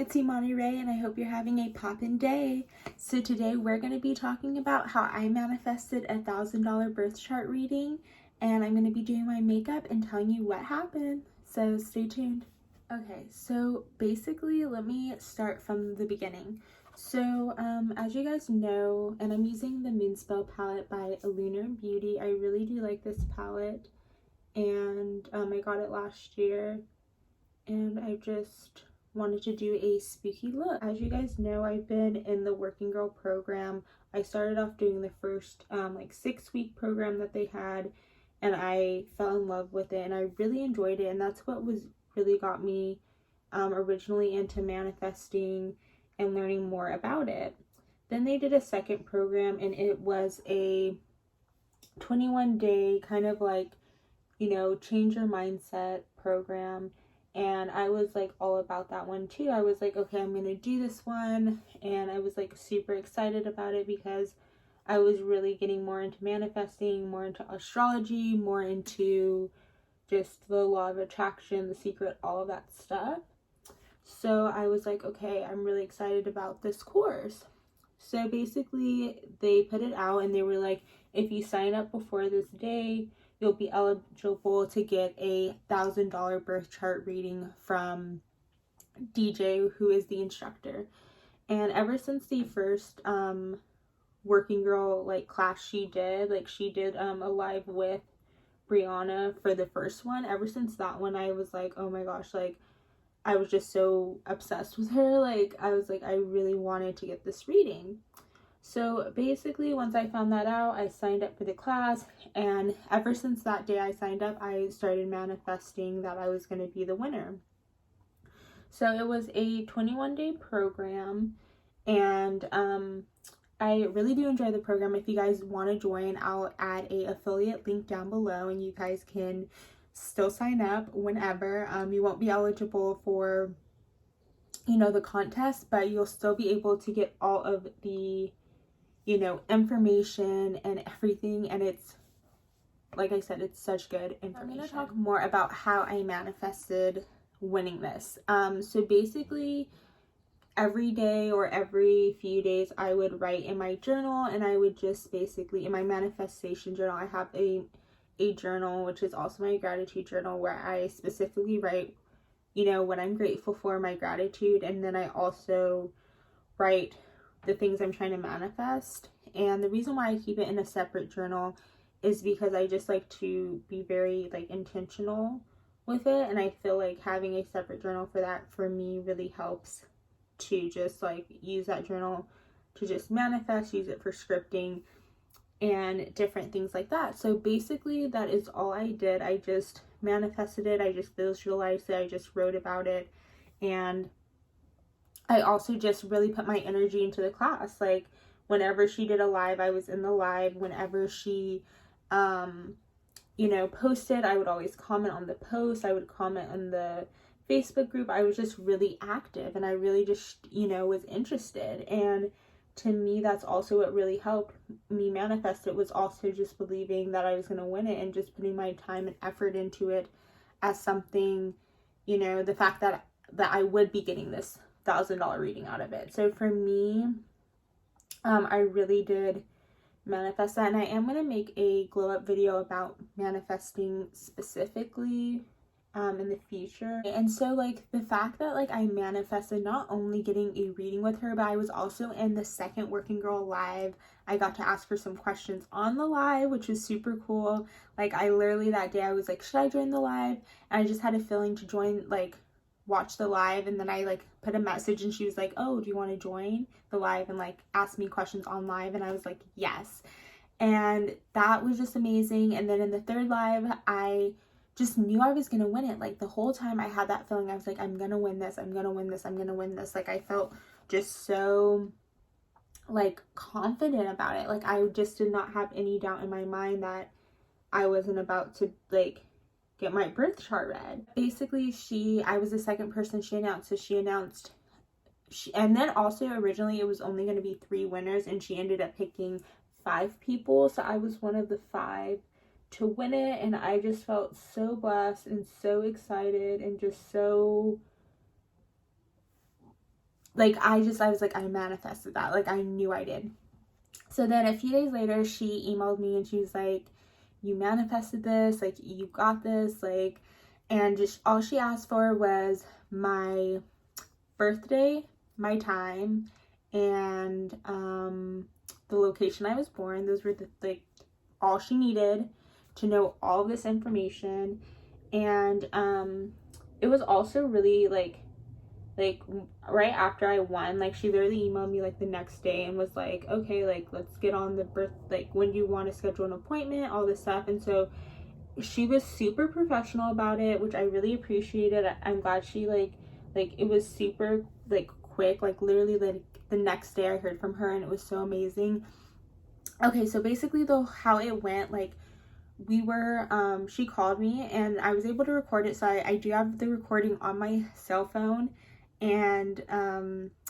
it's Imani Ray, and I hope you're having a poppin' day. So today we're going to be talking about how I manifested a $1,000 birth chart reading, and I'm going to be doing my makeup and telling you what happened. So stay tuned. Okay, so basically let me start from the beginning. So as you guys know, and I'm using the Moonspell palette by Lunar Beauty. I really do like this palette, and I got it last year, and I just wanted to do a spooky look. As you guys know, I've been in the Working Girl program. I started off doing the first like 6-week program that they had, and I fell in love with it and I really enjoyed it, and that's what really got me originally into manifesting and learning more about it. Then they did a second program, and it was a 21-day kind of like, you know, change your mindset program. And I was like all about that one too. I was like, okay, I'm gonna do this one. And I was like super excited about it because I was really getting more into manifesting, more into astrology, more into just the law of attraction, the secret, all of that stuff. So I was like, okay, I'm really excited about this course. So basically they put it out and they were like, if you sign up before this day, you'll be eligible to get a $1,000 birth chart reading from DJ, who is the instructor. And ever since the first Working Girl like class she did a live with Brianna for the first one. Ever since that one, I was like, oh my gosh, like I was just so obsessed with her. Like I was like, I really wanted to get this reading. So basically, once I found that out, I signed up for the class, and ever since that day I signed up, I started manifesting that I was going to be the winner. So it was a 21-day program, and I really do enjoy the program. If you guys want to join, I'll add a affiliate link down below, and you guys can still sign up whenever. You won't be eligible for, you know, the contest, but you'll still be able to get all of the, you know, information and everything, and it's, like I said, it's such good information. I'm going to talk more about how I manifested winning this. So basically every day or every few days I would write in my journal, and I would just basically, in my manifestation journal, I have a journal, which is also my gratitude journal, where I specifically write, you know, what I'm grateful for, my gratitude, and then I also write the things I'm trying to manifest. And the reason why I keep it in a separate journal is because I just like to be very like intentional with it, and I feel like having a separate journal for that, for me, really helps to just like use that journal to just manifest, use it for scripting and different things like that. So basically that is all I did. I just manifested it, I just visualized it, I just wrote about it, and I also just really put my energy into the class. Like whenever she did a live, I was in the live. Whenever she you know, posted, I would always comment on the post, I would comment on the Facebook group. I was just really active, and I really just, you know, was interested. And to me, that's also what really helped me manifest it, was also just believing that I was going to win it and just putting my time and effort into it as something, you know, the fact that I would be getting this $1,000 reading out of it. So for me, I really did manifest that, and I am going to make a glow up video about manifesting specifically in the future. And so like the fact that like I manifested not only getting a reading with her, but I was also in the second Working Girl live. I got to ask her some questions on the live, which was super cool. Like I literally that day I was like, should I join the live? And I just had a feeling to join, like watch the live, and then I like put a message, and she was like, oh, do you want to join the live and like ask me questions on live? And I was like, yes. And that was just amazing. And then in the third live, I just knew I was gonna win it. Like the whole time I had that feeling. I was like, I'm gonna win this, I'm gonna win this, I'm gonna win this. Like I felt just so like confident about it. Like I just did not have any doubt in my mind that I wasn't about to like get my birth chart read. Basically I was the second person she announced. So she announced, and then also originally it was only going to be 3 winners, and she ended up picking 5 people. So I was one of the 5 to win it, and I just felt so blessed and so excited and just so like, I was like, I manifested that. Like, I knew I did. So then a few days later, she emailed me and she was like, you manifested this, like, you got this, like, and just all she asked for was my birthday, my time, and the location I was born. Those were the, like, all she needed to know all of this information. And it was also really like right after I won, like, she literally emailed me like the next day and was like, okay, like, let's get on the birth, like, when do you want to schedule an appointment, all this stuff. And so she was super professional about it, which I really appreciated. I'm glad she like it was super like quick, like literally like the next day I heard from her, and it was so amazing. Okay, so basically though, how it went, like, we were she called me and I was able to record it. So I do have the recording on my cell phone, and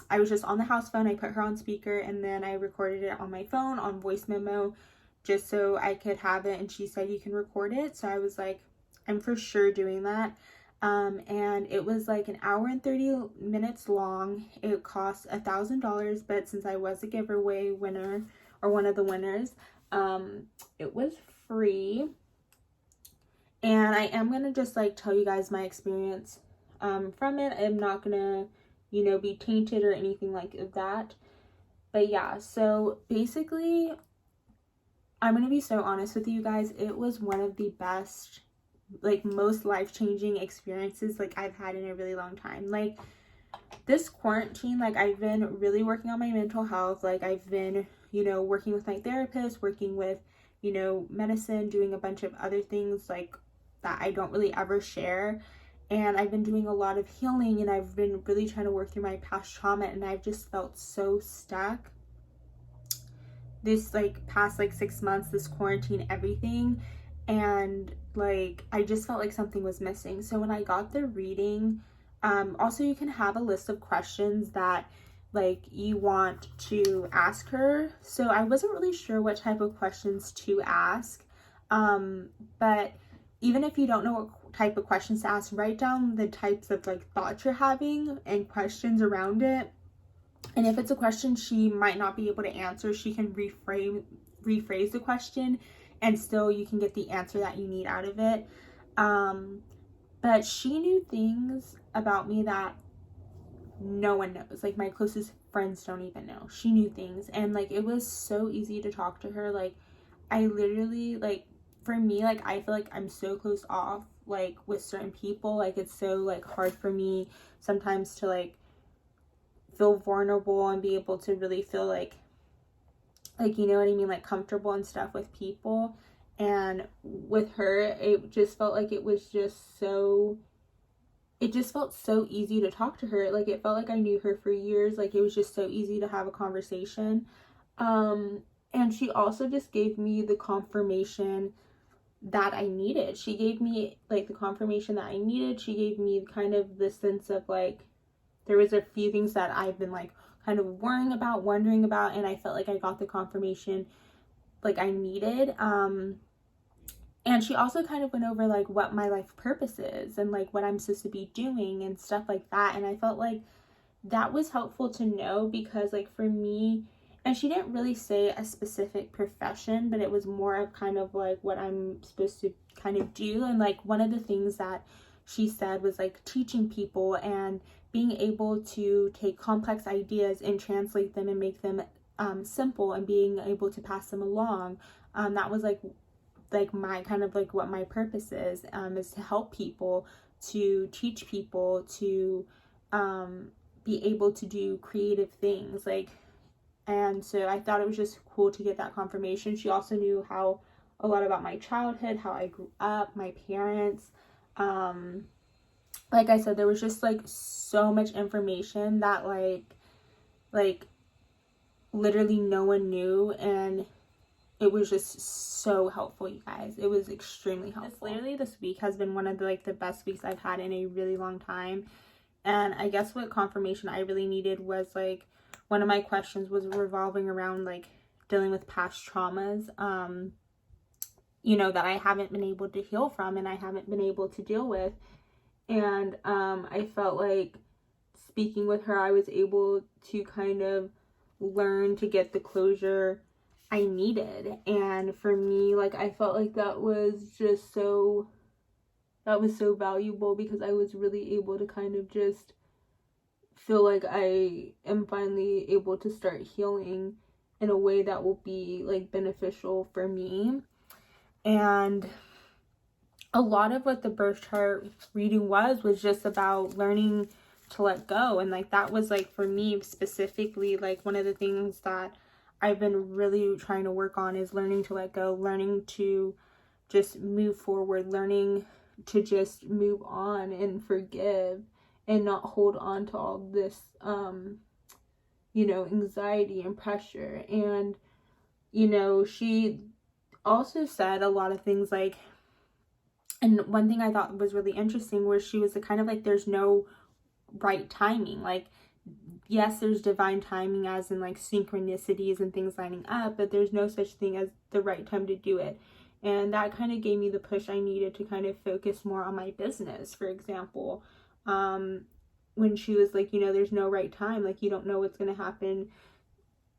I was just on the house phone. I put her on speaker and then I recorded it on my phone on voice memo just so I could have it. And she said, you can record it. So I was like, I'm for sure doing that. And it was like an hour and 30 minutes long. It cost $1,000, but since I was a giveaway winner, or one of the winners, it was free. And I am gonna just like tell you guys my experience from it. I'm not gonna, you know, be tainted or anything like that. But yeah, so basically, I'm gonna be so honest with you guys. It was one of the best, like, most life-changing experiences like I've had in a really long time. Like, this quarantine, like, I've been really working on my mental health. Like, I've been, you know, working with my therapist, working with, you know, medicine, doing a bunch of other things like that I don't really ever share. And I've been doing a lot of healing, and I've been really trying to work through my past trauma, and I've just felt so stuck this like past like 6 months, this quarantine, everything. And like, I just felt like something was missing. So when I got the reading, also you can have a list of questions that like you want to ask her. So I wasn't really sure what type of questions to ask, but even if you don't know what type of questions to ask, write down the types of like thoughts you're having and questions around it. And if it's a question she might not be able to answer, she can rephrase the question, and still you can get the answer that you need out of it. But she knew things about me that no one knows. Like, my closest friends don't even know. She knew things, and like, it was so easy to talk to her. Like, I literally, like, for me, like, I feel like I'm so closed off like with certain people. Like, it's so like hard for me sometimes to like feel vulnerable and be able to really feel like you know what I mean, like comfortable and stuff with people. And with her, it just felt like it felt so easy to talk to her. Like, it felt like I knew her for years. Like, it was just so easy to have a conversation. And she also just gave me the confirmation that I needed. She gave me like the confirmation that I needed. She gave me kind of the sense of like, there was a few things that I've been like kind of worrying about, wondering about, and I felt like I got the confirmation like I needed. And she also kind of went over like what my life purpose is and like what I'm supposed to be doing and stuff like that. And I felt like that was helpful to know, because like for me, and she didn't really say a specific profession, but it was more of kind of like what I'm supposed to kind of do. And like, one of the things that she said was like teaching people and being able to take complex ideas and translate them and make them simple, and being able to pass them along. That was like my kind of like what my purpose is to help people, to teach people, to be able to do creative things. Like, and so I thought it was just cool to get that confirmation. She also knew how a lot about my childhood, how I grew up, my parents. Like I said, there was just like so much information that like literally no one knew, and it was just so helpful, you guys. It was extremely helpful. This week has been one of the like the best weeks I've had in a really long time. And I guess what confirmation I really needed was like, one of my questions was revolving around like dealing with past traumas, you know, that I haven't been able to heal from and I haven't been able to deal with. And I felt like speaking with her, I was able to kind of learn to get the closure I needed. And for me, like, I felt like that was so valuable, because I was really able to kind of just feel like I am finally able to start healing in a way that will be like beneficial for me. And a lot of what the birth chart reading was just about learning to let go. And like, that was like, for me specifically, like one of the things that I've been really trying to work on is learning to let go, learning to just move forward, learning to just move on and forgive, and not hold on to all this anxiety and pressure. And she also said a lot of things like, and one thing I thought was really interesting was she was kind of like, there's no right timing. Like, yes, there's divine timing, as in like synchronicities and things lining up, but there's no such thing as the right time to do it. And that kind of gave me the push I needed to kind of focus more on my business. For example, when she was like, there's no right time, like, you don't know what's going to happen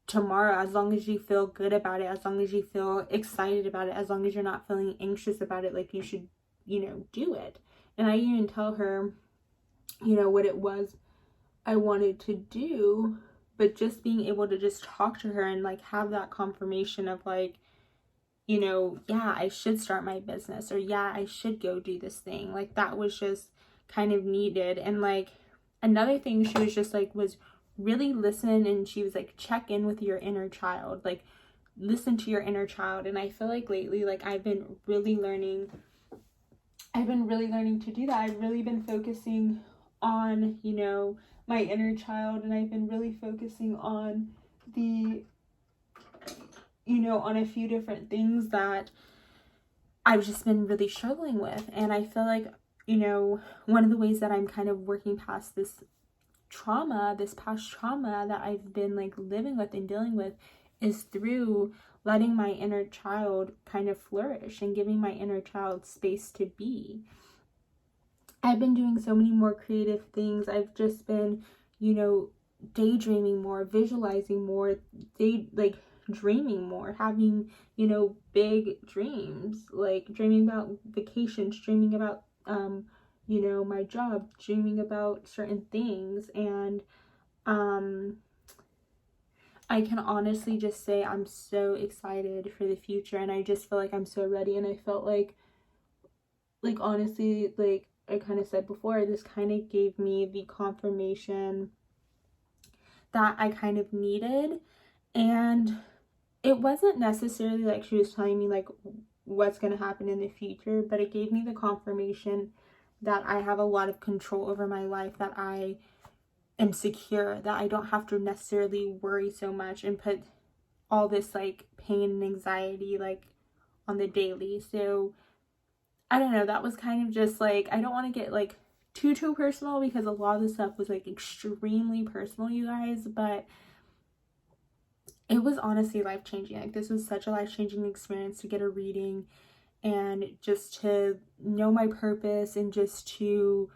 tomorrow. As long as you feel good about it, as long as you feel excited about it, as long as you're not feeling anxious about it, like, you should, do it. And I even tell her, what it was I wanted to do, but just being able to just talk to her and like have that confirmation of like, yeah, I should start my business, or yeah, I should go do this thing. Like, that was just kind of needed. And like, another thing she was just like, was really listen, and she was like, check in with your inner child, like listen to your inner child. And I feel like lately, like, I've been really learning to do that. I've really been focusing on, my inner child, and I've been really focusing on on a few different things that I've just been really struggling with. And I feel like, one of the ways that I'm kind of working past this past trauma that I've been like living with and dealing with, is through letting my inner child kind of flourish and giving my inner child space to be. I've been doing so many more creative things. I've just been, daydreaming more, visualizing more, dreaming more, having, big dreams, like dreaming about vacations, dreaming about, my job, dreaming about certain things. And I can honestly just say I'm so excited for the future, and I just feel like I'm so ready. And I felt like honestly, like I kind of said before, this kind of gave me the confirmation that I kind of needed. And it wasn't necessarily like she was telling me like what's going to happen in the future, but it gave me the confirmation that I have a lot of control over my life, that I am secure, that I don't have to necessarily worry so much and put all this like pain and anxiety like on the daily. So I don't know, that was kind of just like, I don't want to get like too personal, because a lot of the stuff was like extremely personal, you guys, but it was honestly life-changing. Like, this was such a life-changing experience to get a reading, and just to know my purpose, and just to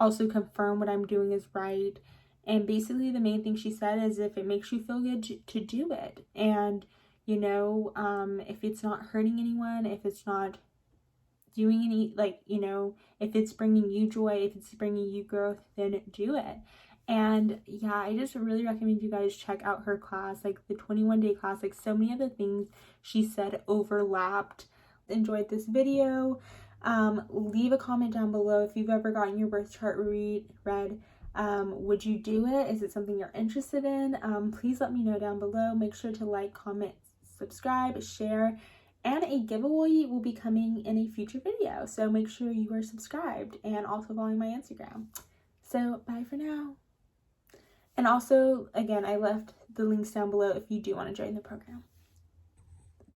also confirm what I'm doing is right. And basically the main thing she said is, if it makes you feel good, to do it. And if it's not hurting anyone, if it's not doing any, like, if it's bringing you joy, if it's bringing you growth, then do it. And yeah, I just really recommend you guys check out her class, like the 21-day class. Like, so many of the things she said overlapped. Enjoyed this video. Leave a comment down below if you've ever gotten your birth chart read. Would you do it? Is it something you're interested in? Please let me know down below. Make sure to like, comment, subscribe, share, and a giveaway will be coming in a future video. So make sure you are subscribed, and also following my Instagram. So bye for now. And also, again, I left the links down below if you do want to join the program.